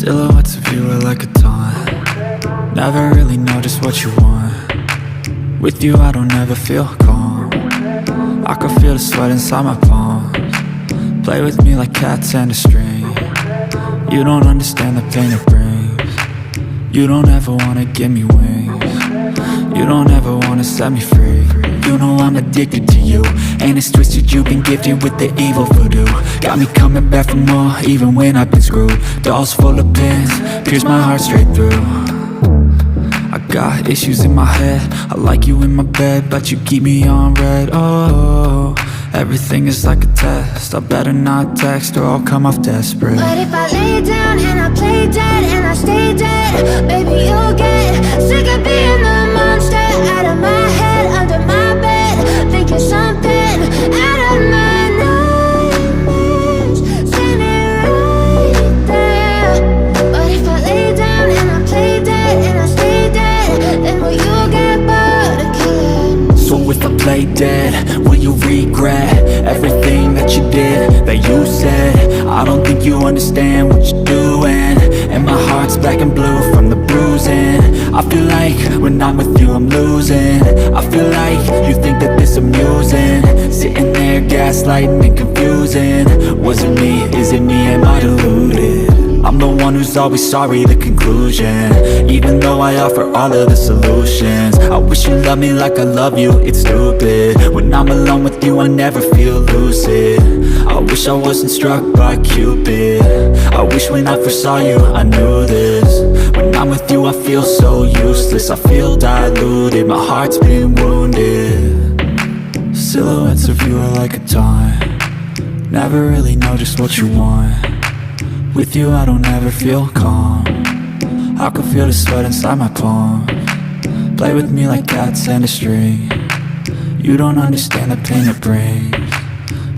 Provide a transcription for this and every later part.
Silhouettes of you are like a taunt. Never really know just what you want. With you I don't ever feel calm. I can feel the sweat inside my palms. Play with me like cats and a string. You don't understand the pain it brings. You don't ever wanna give me wings. You don't ever wanna set me free. You know I'm addicted to you, and it's twisted, you've been gifted with the evil voodoo. Got me coming back for more, even when I've been screwed. Dolls full of pins, pierce my heart straight through. I got issues in my head, I like you in my bed, but you keep me on red. Oh, everything is like a test, I better not text or I'll come off desperate. But if I lay down and I play dead and I stay dead, baby you'll get sick of being the monster out of my head, under my bed, thinking something out of my nightmares, standing right there. But if I lay down and I play dead and I stay dead, then will you get bored of killing? So if I play dead, will you regret everything that you did, that you said? I don't think you understand what you're doing, and my heart's black and blue from the bruising. I feel like when I'm with you I'm losing. I feel like you think that this amusing, sitting there gaslighting and confusing. Was it me? Is it me? Am I deluded? I'm the one who's always sorry, the conclusion, even though I offer all of the solutions. I wish you loved me like I love you, it's stupid. When I'm alone with you I never feel lucid. I wish I wasn't struck by Cupid. I wish when I first saw you I knew this. When I'm with you I feel so useless, I feel diluted, my heart's been wounded. Silhouettes of you are like a taunt. Never really know just what you want. With you I don't ever feel calm. I can feel the sweat inside my palms. Play with me like cats and a string. You don't understand the pain it brings.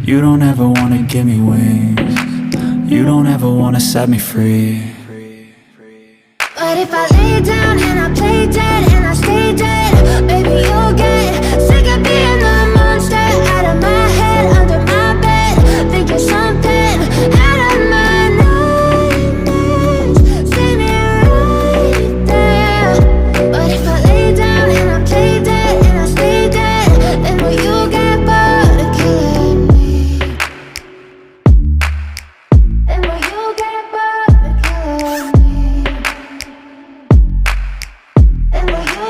You don't ever wanna give me wings. You don't ever wanna set me free. But if I lay down and I play dead and I stay dead, baby you'll get